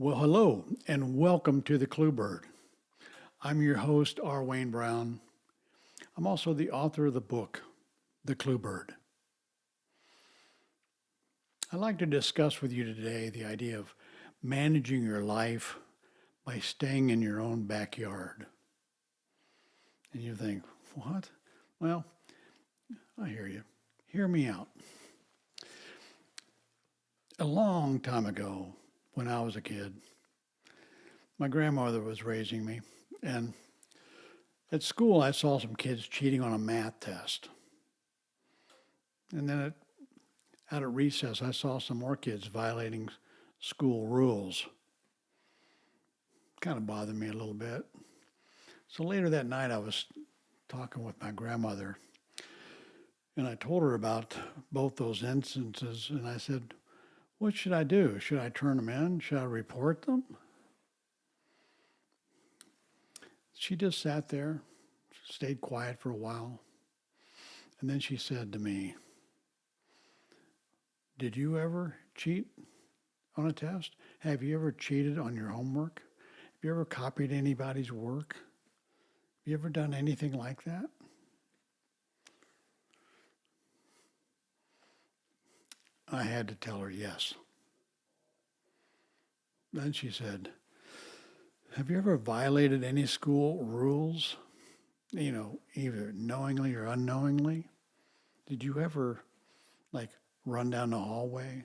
Well, hello, and welcome to the Clue Bird. I'm your host, R. Wayne Brown. I'm also the author of the book, The Clue Bird. I'd like to discuss with you today the idea of managing your life by staying in your own backyard. And you think, what? Well, I hear you. Hear me out. A long time ago, when I was a kid, my grandmother was raising me, and at school I saw some kids cheating on a math test. And then out at recess, I saw some more kids violating school rules. Kind of bothered me a little bit. So later that night, I was talking with my grandmother, and I told her about both those instances, and I said, what should I do? Should I turn them in? Should I report them? She just sat there, stayed quiet for a while, and then she said to me, did you ever cheat on a test? Have you ever cheated on your homework? Have you ever copied anybody's work? Have you ever done anything like that? I had to tell her yes. Then she said, have you ever violated any school rules? Either knowingly or unknowingly? Did you ever, run down the hallway?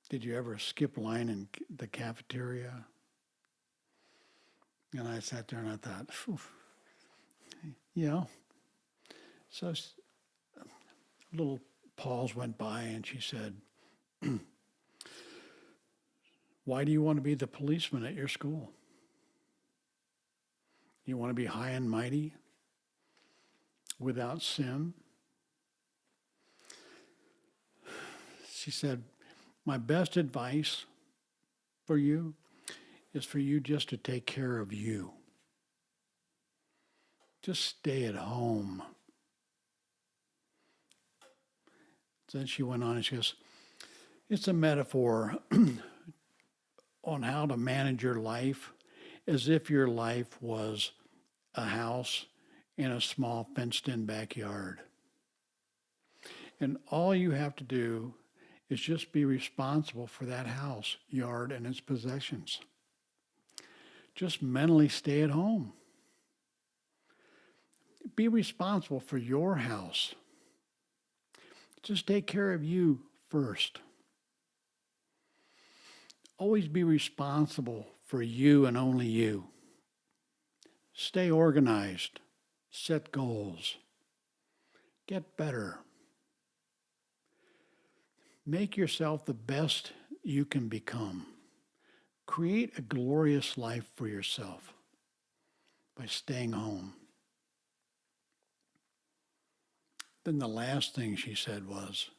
Did you ever skip line in the cafeteria? And I sat there and I thought, yeah. So a little pause went by and she said, why do you want to be the policeman at your school? You want to be high and mighty without sin? She said, my best advice for you is for you just to take care of you. Just stay at home. Then she went on and she goes, it's a metaphor on how to manage your life as if your life was a house in a small fenced-in backyard. And all you have to do is just be responsible for that house, yard, and its possessions. Just mentally stay at home. Be responsible for your house. Just take care of you first. Always be responsible for you and only you. Stay organized. Set goals. Get better. Make yourself the best you can become. Create a glorious life for yourself by staying home. Then the last thing she said was,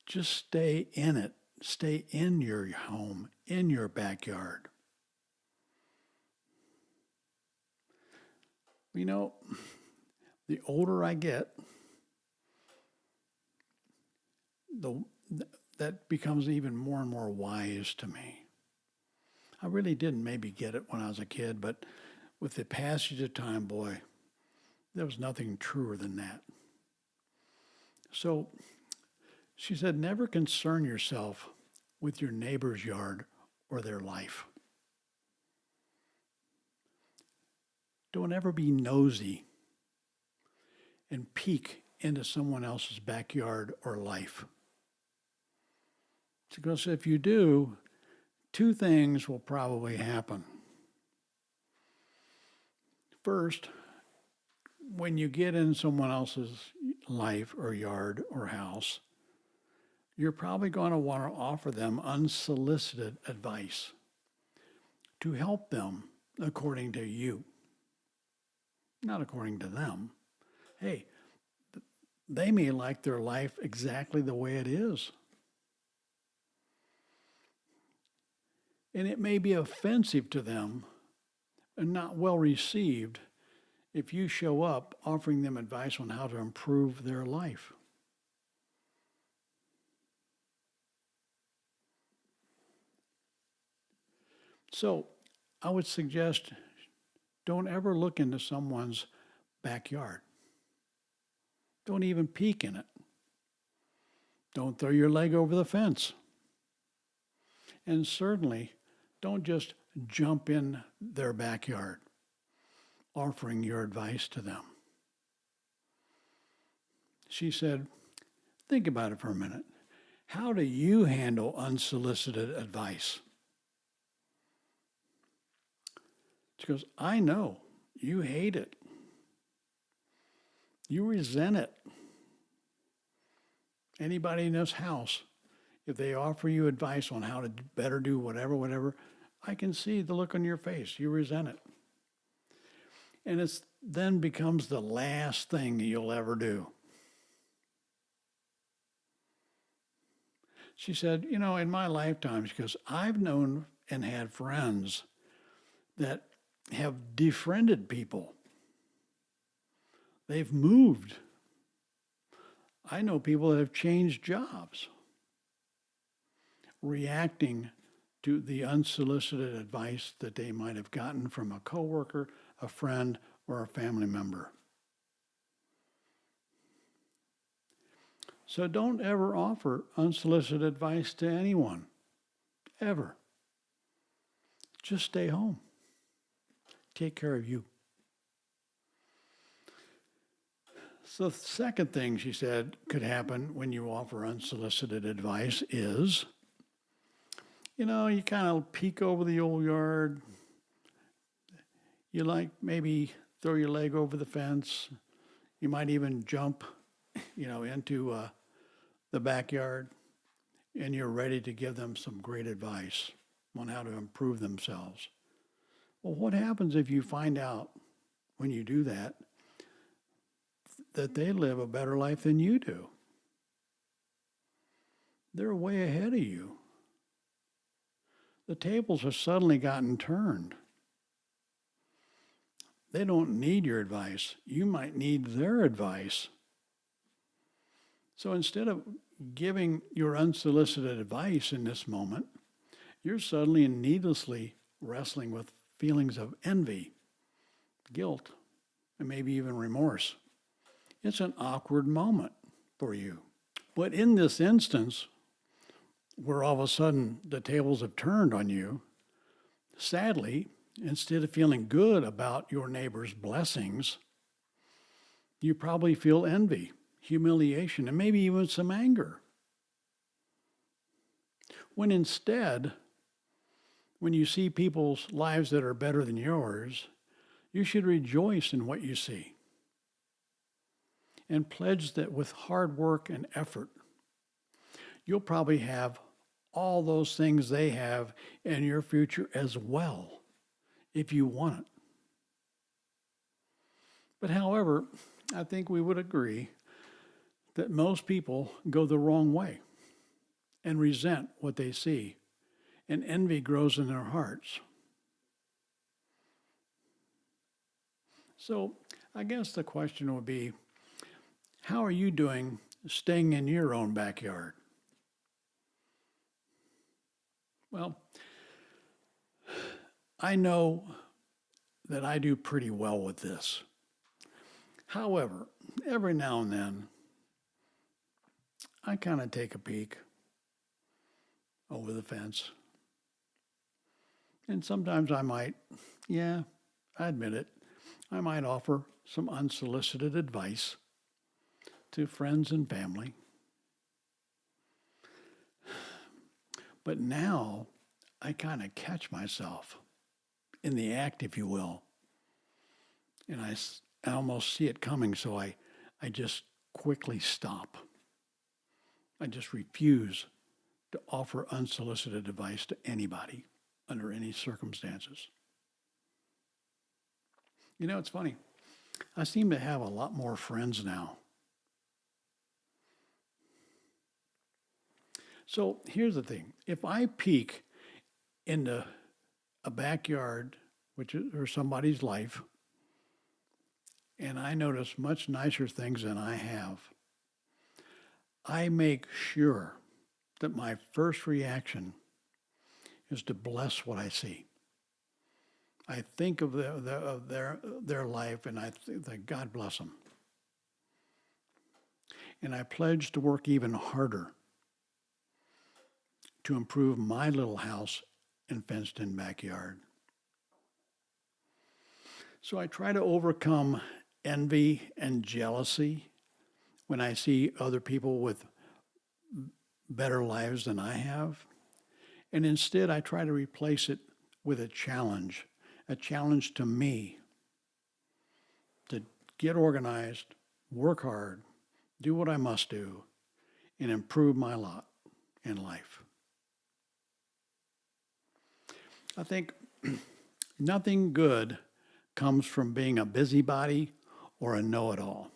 just stay in it. Stay in your home, in your backyard. The older I get, that becomes even more and more wise to me. I really didn't maybe get it when I was a kid, but with the passage of time, boy, there was nothing truer than that. So she said, never concern yourself with your neighbor's yard or their life. Don't ever be nosy and peek into someone else's backyard or life. Because if you do, two things will probably happen. First, when you get in someone else's life or yard or house, you're probably going to want to offer them unsolicited advice to help them according to you, not according to them. Hey, they may like their life exactly the way it is. And it may be offensive to them and not well received if you show up offering them advice on how to improve their life. So I would suggest don't ever look into someone's backyard. Don't even peek in it. Don't throw your leg over the fence. And certainly don't just jump in their backyard offering your advice to them. She said, think about it for a minute. How do you handle unsolicited advice? She goes, I know you hate it. You resent it. Anybody in this house, if they offer you advice on how to better do whatever, I can see the look on your face. You resent it. And it then becomes the last thing you'll ever do. She said, in my lifetime, she goes, I've known and had friends that have defriended people. They've moved. I know people that have changed jobs, reacting to the unsolicited advice that they might have gotten from a coworker, a friend, or a family member. So don't ever offer unsolicited advice to anyone, ever. Just stay home. Take care of you. So the second thing she said could happen when you offer unsolicited advice is, you kind of peek over the old yard. You maybe throw your leg over the fence. You might even jump, into the backyard, and you're ready to give them some great advice on how to improve themselves. Well, what happens if you find out when you do that they live a better life than you do? They're way ahead of you. The tables have suddenly gotten turned. They don't need your advice. You might need their advice. So instead of giving your unsolicited advice in this moment, you're suddenly and needlessly wrestling with feelings of envy, guilt, and maybe even remorse. It's an awkward moment for you. But in this instance, where all of a sudden the tables have turned on you, sadly, instead of feeling good about your neighbor's blessings, you probably feel envy, humiliation, and maybe even some anger. When instead, when you see people's lives that are better than yours, you should rejoice in what you see and pledge that with hard work and effort, you'll probably have all those things they have in your future as well, if you want it. But however, I think we would agree that most people go the wrong way and resent what they see, and envy grows in their hearts. So I guess the question would be, how are you doing staying in your own backyard? Well, I know that I do pretty well with this. However, every now and then, I kind of take a peek over the fence. And sometimes I might, I admit it, I might offer some unsolicited advice to friends and family. But now I kind of catch myself in the act, if you will. And I almost see it coming, so I just quickly stop. I just refuse to offer unsolicited advice to anybody under any circumstances. It's funny. I seem to have a lot more friends now. So here's the thing. If I peek into a backyard, or somebody's life, and I notice much nicer things than I have, I make sure that my first reaction is to bless what I see. I think of their life, and I think that God bless them. And I pledge to work even harder to improve my little house and fenced-in backyard. So I try to overcome envy and jealousy when I see other people with better lives than I have. And instead, I try to replace it with a challenge to me to get organized, work hard, do what I must do, and improve my lot in life. I think nothing good comes from being a busybody or a know-it-all.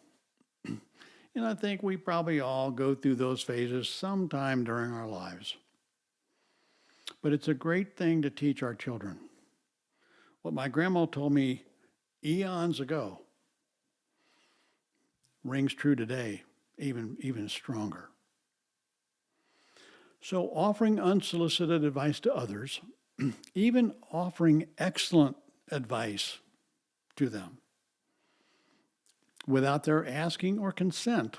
And I think we probably all go through those phases sometime during our lives. But it's a great thing to teach our children. What my grandma told me eons ago rings true today, even stronger. So offering unsolicited advice to others, even offering excellent advice to them without their asking or consent,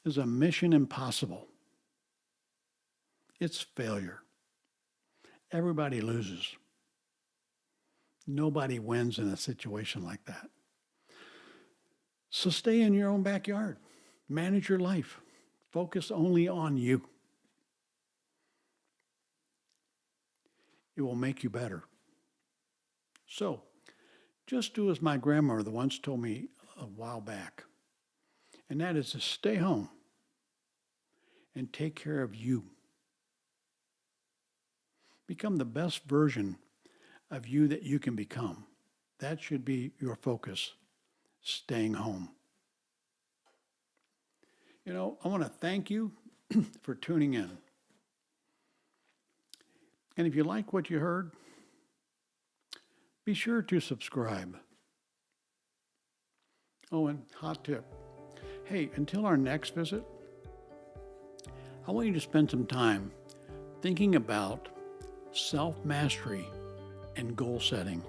is a mission impossible. It's failure. Everybody loses. Nobody wins in a situation like that. So stay in your own backyard. Manage your life. Focus only on you. It will make you better. So, just do as my grandmother once told me a while back, and that is to stay home and take care of you. Become the best version of you that you can become. That should be your focus, staying home. You know, I want to thank you for tuning in. And if you like what you heard, be sure to subscribe. Oh, and hot tip. Hey, until our next visit, I want you to spend some time thinking about self-mastery and goal setting.